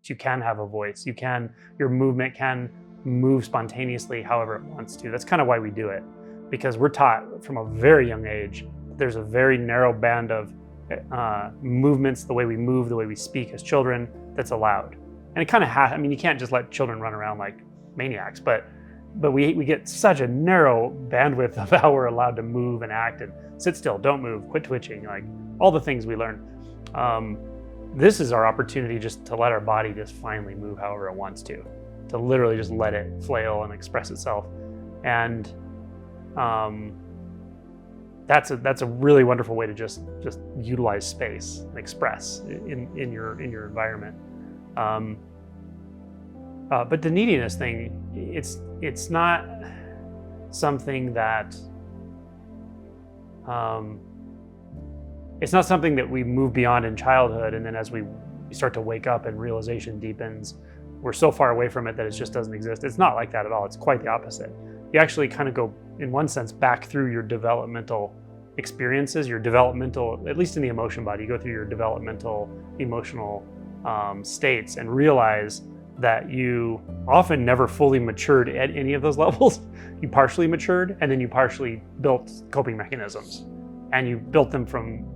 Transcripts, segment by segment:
You can have a voice. Your movement can move spontaneously however it wants to. That's kind of why we do it, because we're taught from a very young age there's a very narrow band of movements, the way we move, the way we speak as children, that's allowed. And it kind of has, I mean, you can't just let children run around like maniacs, but we get such a narrow bandwidth of how we're allowed to move and act and sit still, don't move, quit twitching, like all the things we learn. This is our opportunity just to let our body just finally move however it wants to literally just let it flail and express itself. And that's a really wonderful way to just utilize space and express in your environment. But the neediness thing, it's not something that it's not something that we move beyond in childhood, and then as we start to wake up and realization deepens, we're so far away from it that it just doesn't exist. It's not like that at all. It's quite the opposite. You actually kind of go, in one sense, back through your developmental experiences, your developmental, at least in the emotion body, you go through your developmental emotional states and realize that you often never fully matured at any of those levels. You partially matured, and then you partially built coping mechanisms. And you built them from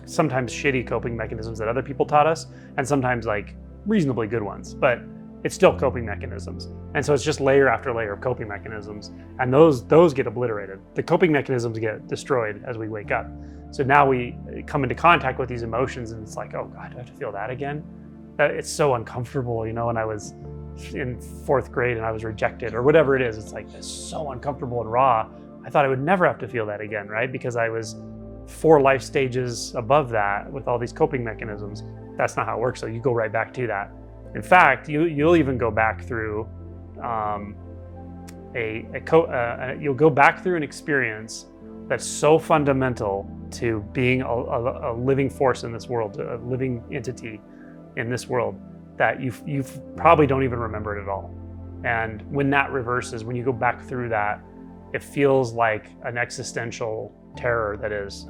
sometimes shitty coping mechanisms that other people taught us, and sometimes like reasonably good ones, but it's still coping mechanisms. And so it's just layer after layer of coping mechanisms, and those get obliterated. The coping mechanisms get destroyed as we wake up. So now we come into contact with these emotions, and it's like, oh God, do I have to feel that again? It's so uncomfortable, you know, when I was in 4th grade and I was rejected or whatever it is, it's like, it's so uncomfortable and raw. I thought I would never have to feel that again, right? Because I was 4 life stages above that with all these coping mechanisms. That's not how it works. So you go right back to that. In fact, you'll even go back through you'll go back through an experience that's so fundamental to being a living force in this world, a living entity in this world, that you probably don't even remember it at all. And when that reverses, when you go back through that, it feels like an existential terror that is,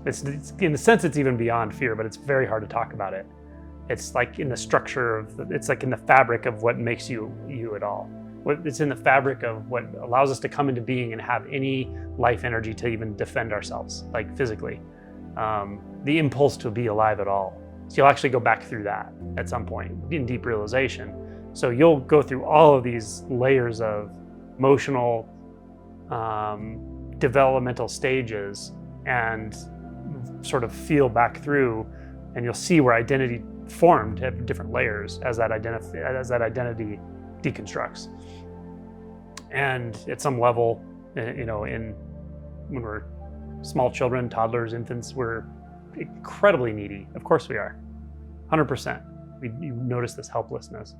it's in a sense, it's even beyond fear, but it's very hard to talk about it. It's like in the structure it's like in the fabric of what makes you at all. It's in the fabric of what allows us to come into being and have any life energy to even defend ourselves, like physically. The impulse to be alive at all. So you'll actually go back through that at some point in deep realization. So you'll go through all of these layers of emotional, developmental stages and sort of feel back through, and you'll see where identity formed at different layers as that identity deconstructs. And at some level, you know, when we're small children, toddlers, infants, we're incredibly needy. Of course we are, 100%. You notice this helplessness.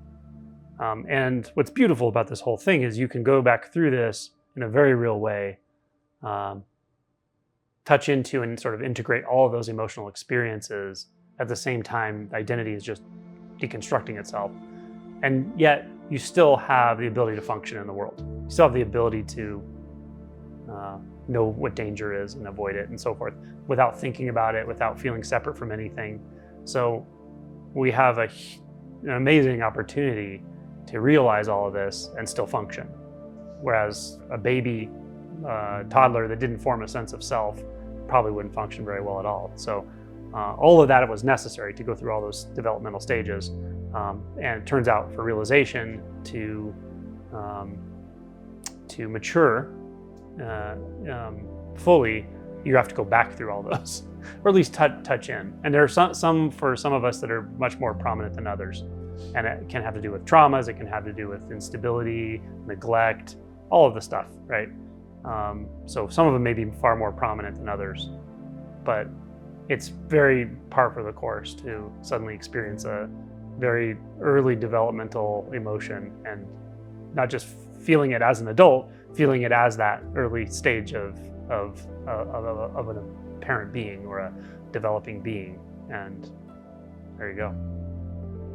And what's beautiful about this whole thing is you can go back through this in a very real way, touch into and sort of integrate all of those emotional experiences. At the same time, identity is just deconstructing itself. And yet you still have the ability to function in the world. You still have the ability to know what danger is and avoid it and so forth, without thinking about it, without feeling separate from anything. So we have an amazing opportunity to realize all of this and still function. Whereas a baby, toddler that didn't form a sense of self probably wouldn't function very well at all. So all of that was necessary to go through all those developmental stages. And it turns out for realization to mature fully, you have to go back through all those, or at least touch in. And there are some for some of us that are much more prominent than others. And it can have to do with traumas, it can have to do with instability, neglect, all of the stuff, right? So some of them may be far more prominent than others, but it's very par for the course to suddenly experience a very early developmental emotion, and not just feeling it as an adult, feeling it as that early stage of an apparent being or a developing being. And there you go.